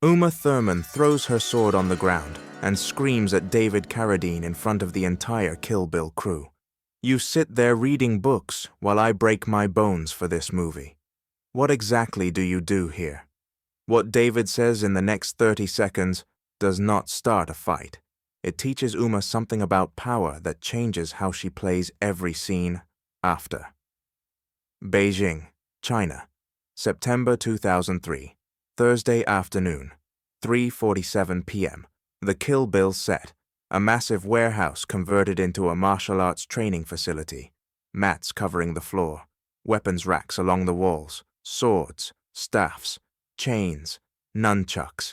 Uma Thurman throws her sword on the ground and screams at David Carradine in front of the entire Kill Bill crew. You sit there reading books while I break my bones for this movie. What exactly do you do here? What David says in the next 30 seconds does not start a fight. It teaches Uma something about power that changes how she plays every scene after. Beijing, China, September 2003, Thursday afternoon, 3:47 p.m. The Kill Bill set, a massive warehouse converted into a martial arts training facility, mats covering the floor, weapons racks along the walls, swords, staffs, chains, nunchucks,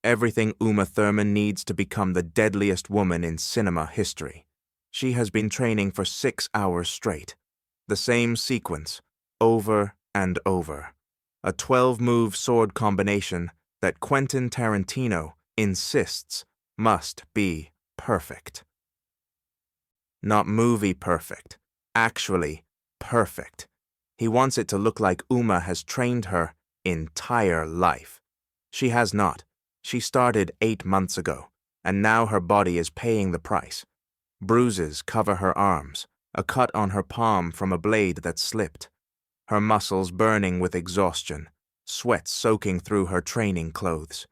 everything Uma Thurman needs to become the deadliest woman in cinema history. She has been training for 6 hours straight. The same sequence, over and over. A 12-move sword combination that Quentin Tarantino insists must be perfect. Not movie perfect, actually perfect. He wants it to look like Uma has trained her entire life. She has not. She started 8 months ago, and now her body is paying the price. Bruises cover her arms, a cut on her palm from a blade that slipped. Her muscles burning with exhaustion, sweat soaking through her training clothes.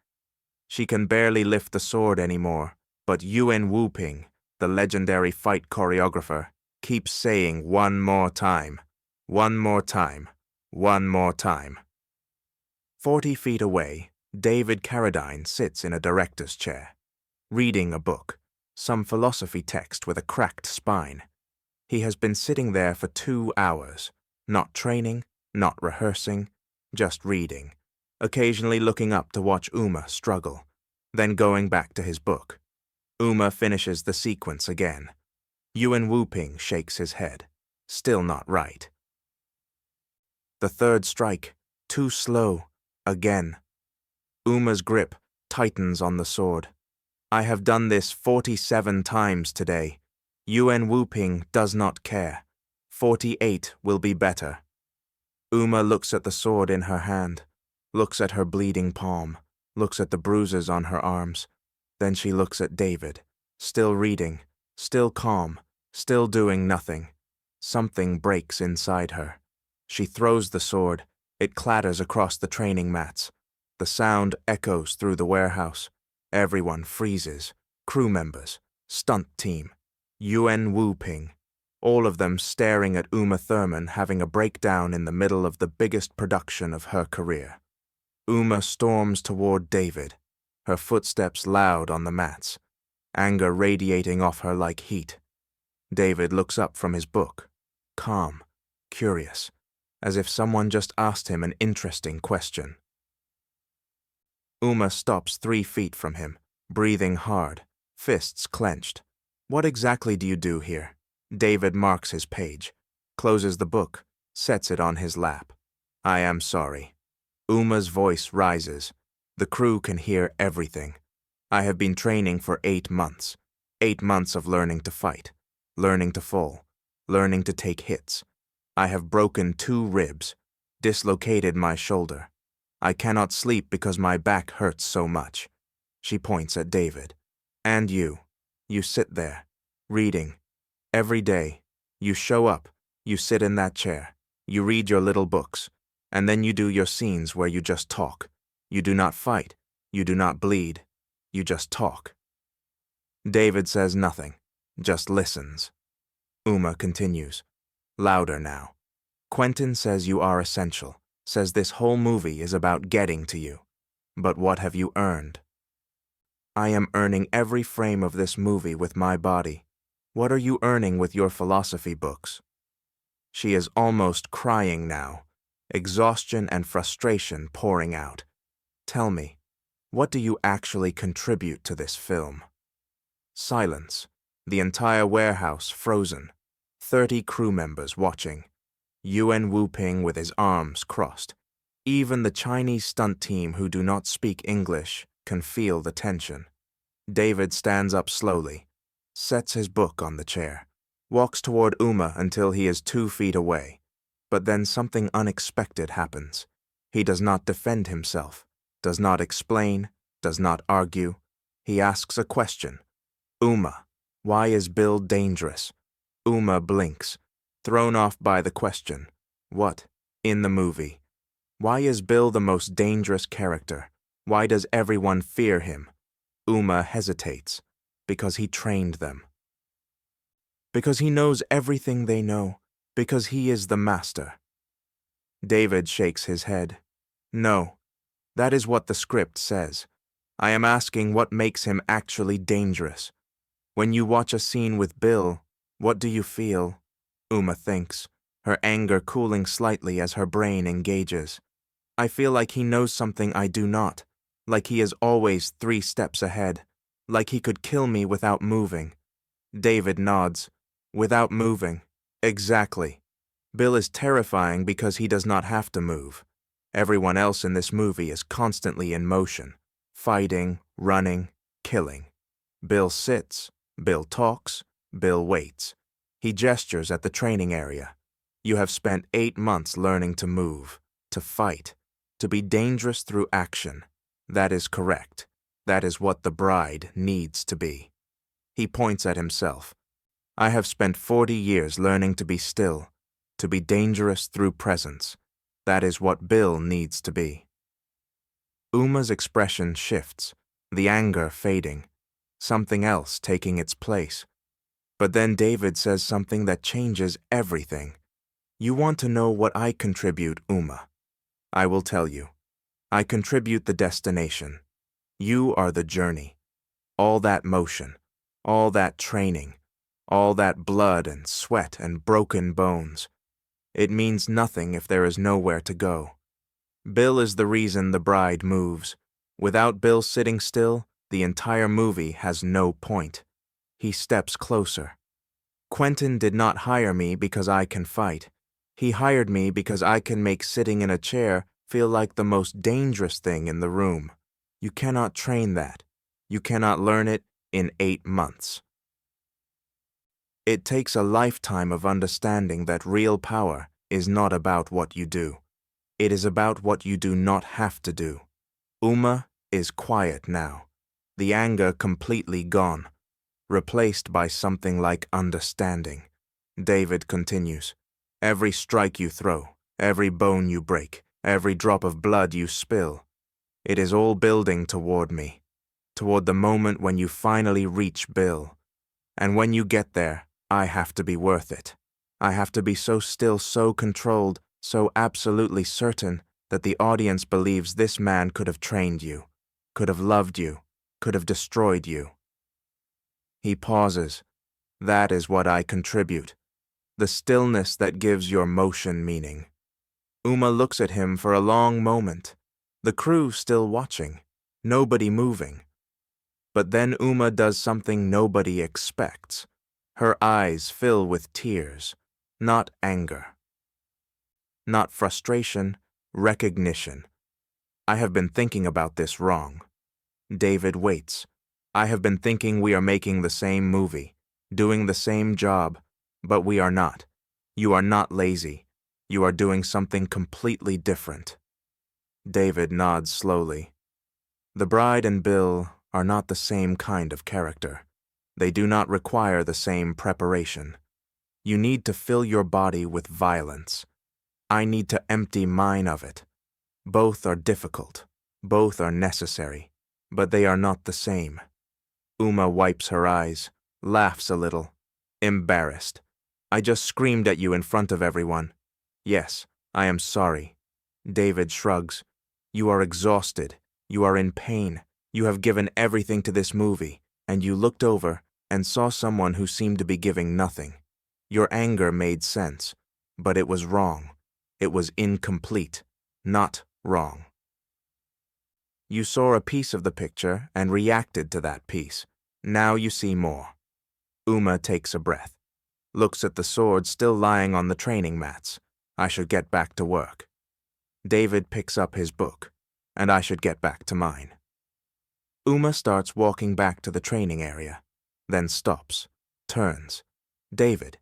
She can barely lift the sword anymore, but Yuen Wu-ping, the legendary fight choreographer, keeps saying one more time, one more time, one more time. 40 feet away, David Carradine sits in a director's chair, reading a book, some philosophy text with a cracked spine. He has been sitting there for 2 hours, not training, not rehearsing, just reading, occasionally looking up to watch Uma struggle, then going back to his book. Uma finishes the sequence again. Yuen Wu-ping shakes his head, still not right. The third strike, too slow, again. Uma's grip tightens on the sword. I have done this 47 times today. Yuen Wu-ping does not care. 48 will be better. Uma looks at the sword in her hand, looks at her bleeding palm, looks at the bruises on her arms. Then she looks at David, still reading, still calm, still doing nothing. Something breaks inside her. She throws the sword. It clatters across the training mats. The sound echoes through the warehouse. Everyone freezes. Crew members, stunt team, Yuen Wu-ping, all of them staring at Uma Thurman having a breakdown in the middle of the biggest production of her career. Uma storms toward David, her footsteps loud on the mats, anger radiating off her like heat. David looks up from his book, calm, curious, as if someone just asked him an interesting question. Uma stops 3 feet from him, breathing hard, fists clenched. What exactly do you do here? David marks his page, closes the book, sets it on his lap. I am sorry. Uma's voice rises. The crew can hear everything. I have been training for 8 months. 8 months of learning to fight, learning to fall, learning to take hits. I have broken 2 ribs, dislocated my shoulder. I cannot sleep because my back hurts so much. She points at David. And you sit there, reading. Every day, you show up, you sit in that chair, you read your little books, and then you do your scenes where you just talk. You do not fight, you do not bleed, you just talk. David says nothing, just listens. Uma continues, louder now. Quentin says you are essential, says this whole movie is about getting to you. But what have you earned? I am earning every frame of this movie with my body. What are you earning with your philosophy books? She is almost crying now, exhaustion and frustration pouring out. Tell me, what do you actually contribute to this film? Silence. The entire warehouse frozen. 30 crew members watching. Yuen Wu-ping with his arms crossed. Even the Chinese stunt team who do not speak English can feel the tension. David stands up slowly, sets his book on the chair, walks toward Uma until he is 2 feet away. But then something unexpected happens. He does not defend himself, does not explain, does not argue. He asks a question. Uma, why is Bill dangerous? Uma blinks, thrown off by the question. What? In the movie. Why is Bill the most dangerous character? Why does everyone fear him? Uma hesitates. Because he trained them. Because he knows everything they know. Because he is the master. David shakes his head. No, that is what the script says. I am asking what makes him actually dangerous. When you watch a scene with Bill, what do you feel? Uma thinks, her anger cooling slightly as her brain engages. I feel like he knows something I do not, like he is always 3 steps ahead, like he could kill me without moving. David nods. Without moving. Exactly. Bill is terrifying because he does not have to move. Everyone else in this movie is constantly in motion, fighting, running, killing. Bill sits, Bill talks, Bill waits. He gestures at the training area. You have spent 8 months learning to move, to fight, to be dangerous through action. That is correct. That is what the bride needs to be. He points at himself. I have spent 40 years learning to be still, to be dangerous through presence. That is what Bill needs to be. Uma's expression shifts, the anger fading, something else taking its place. But then David says something that changes everything. You want to know what I contribute, Uma. I will tell you. I contribute the destination. You are the journey. All that motion, all that training, all that blood and sweat and broken bones. It means nothing if there is nowhere to go. Bill is the reason the bride moves. Without Bill sitting still, the entire movie has no point. He steps closer. Quentin did not hire me because I can fight. He hired me because I can make sitting in a chair feel like the most dangerous thing in the room. You cannot train that. You cannot learn it in 8 months. It takes a lifetime of understanding that real power is not about what you do. It is about what you do not have to do. Uma is quiet now, the anger completely gone, replaced by something like understanding. David continues, every strike you throw, every bone you break, every drop of blood you spill, it is all building toward me, toward the moment when you finally reach Bill. And when you get there, I have to be worth it. I have to be so still, so controlled, so absolutely certain that the audience believes this man could have trained you, could have loved you, could have destroyed you. He pauses. That is what I contribute. The stillness that gives your motion meaning. Uma looks at him for a long moment. The crew still watching, nobody moving. But then Uma does something nobody expects. Her eyes fill with tears, not anger. Not frustration, recognition. I have been thinking about this wrong. David waits. I have been thinking we are making the same movie, doing the same job, but we are not. You are not lazy. You are doing something completely different. David nods slowly. The bride and Bill are not the same kind of character. They do not require the same preparation. You need to fill your body with violence. I need to empty mine of it. Both are difficult. Both are necessary. But they are not the same. Uma wipes her eyes, laughs a little, embarrassed. I just screamed at you in front of everyone. Yes, I am sorry. David shrugs. You are exhausted. You are in pain. You have given everything to this movie, and you looked over and saw someone who seemed to be giving nothing. Your anger made sense, but it was wrong. It was incomplete, not wrong. You saw a piece of the picture and reacted to that piece. Now you see more. Uma takes a breath, looks at the sword still lying on the training mats. I should get back to work. David picks up his book, and I should get back to mine. Uma starts walking back to the training area, then stops, turns. David.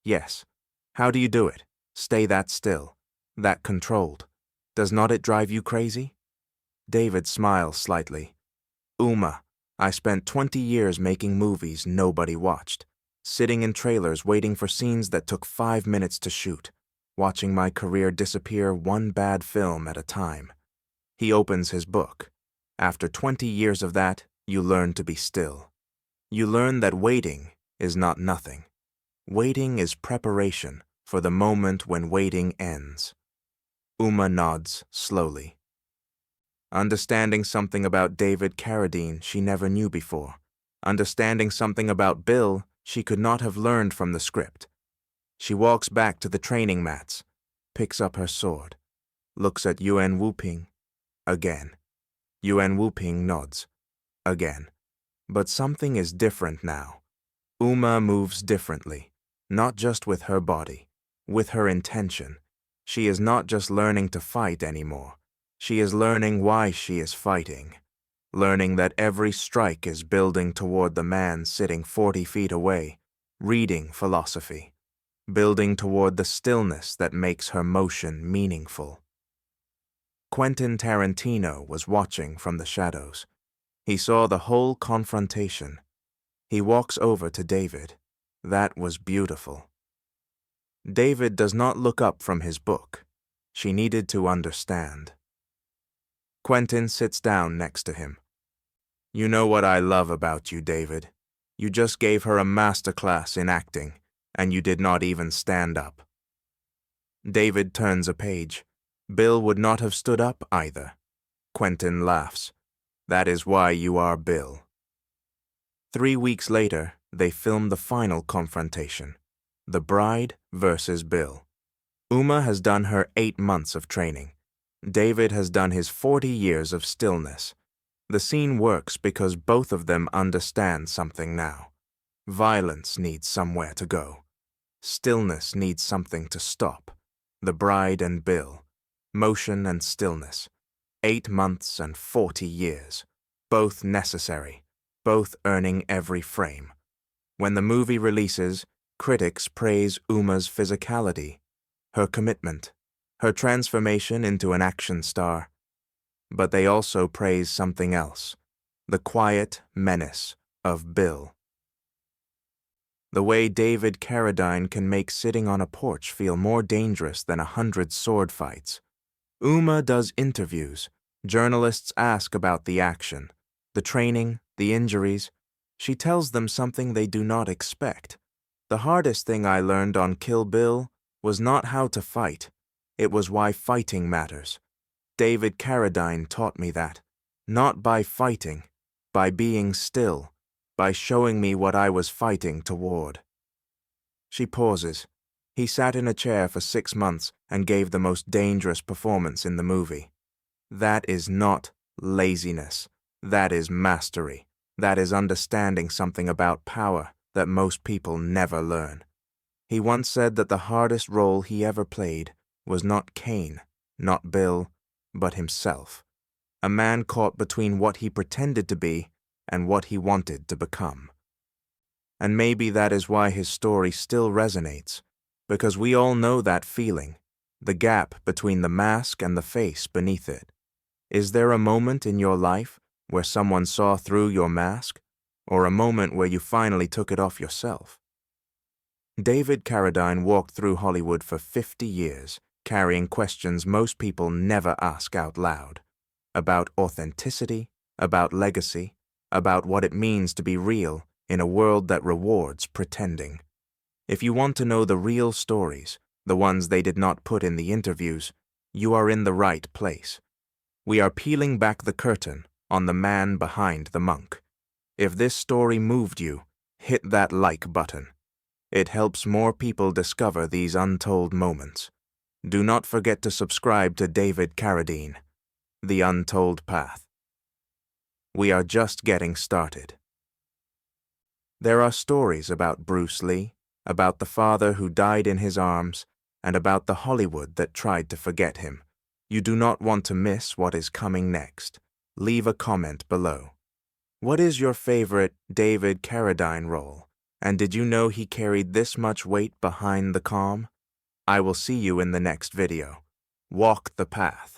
Yes. How do you do it? Stay that still, that controlled. Does not it drive you crazy? David smiles slightly. Uma, I spent 20 years making movies nobody watched, sitting in trailers waiting for scenes that took 5 minutes to shoot, watching my career disappear one bad film at a time. He opens his book. After 20 years of that, you learn to be still. You learn that waiting is not nothing. Waiting is preparation for the moment when waiting ends. Uma nods slowly. Understanding something about David Carradine she never knew before. Understanding something about Bill she could not have learned from the script. She walks back to the training mats, picks up her sword, looks at Yuan Wuping. Again. Yuan Wuping nods. Again. But something is different now. Uma moves differently, not just with her body, with her intention. She is not just learning to fight anymore. She is learning why she is fighting. Learning that every strike is building toward the man sitting 40 feet away, reading philosophy. Building toward the stillness that makes her motion meaningful. Quentin Tarantino was watching from the shadows. He saw the whole confrontation. He walks over to David. That was beautiful. David does not look up from his book. She needed to understand. Quentin sits down next to him. You know what I love about you, David. You just gave her a masterclass in acting, and you did not even stand up. David turns a page. Bill would not have stood up either. Quentin laughs. That is why you are Bill. 3 weeks later, they film the final confrontation. The bride versus Bill. Uma has done her 8 months of training. David has done his 40 years of stillness. The scene works because both of them understand something now. Violence needs somewhere to go. Stillness needs something to stop. The bride and Bill. Motion and stillness. 8 months and 40 years. Both necessary. Both earning every frame. When the movie releases, critics praise Uma's physicality, her commitment, her transformation into an action star. But they also praise something else, the quiet menace of Bill. The way David Carradine can make sitting on a porch feel more dangerous than 100 sword fights. Uma does interviews. Journalists ask about the action, the training, the injuries. She tells them something they do not expect. The hardest thing I learned on Kill Bill was not how to fight. It was why fighting matters. David Carradine taught me that. Not by fighting, by being still, by showing me what I was fighting toward. She pauses. He sat in a chair for 6 months and gave the most dangerous performance in the movie. That is not laziness. That is mastery. That is understanding something about power that most people never learn. He once said that the hardest role he ever played was not Kane, not Bill, but himself. A man caught between what he pretended to be and what he wanted to become. And maybe that is why his story still resonates, because we all know that feeling, the gap between the mask and the face beneath it. Is there a moment in your life where someone saw through your mask, or a moment where you finally took it off yourself? David Carradine walked through Hollywood for 50 years, carrying questions most people never ask out loud. About authenticity, about legacy, about what it means to be real in a world that rewards pretending. If you want to know the real stories, the ones they did not put in the interviews, you are in the right place. We are peeling back the curtain on the man behind the monk. If this story moved you, hit that like button. It helps more people discover these untold moments. Do not forget to subscribe to David Carradine, The Untold Path. We are just getting started. There are stories about Bruce Lee, about the father who died in his arms, and about the Hollywood that tried to forget him. You do not want to miss what is coming next. Leave a comment below. What is your favorite David Carradine role? And did you know he carried this much weight behind the calm? I will see you in the next video. Walk the path.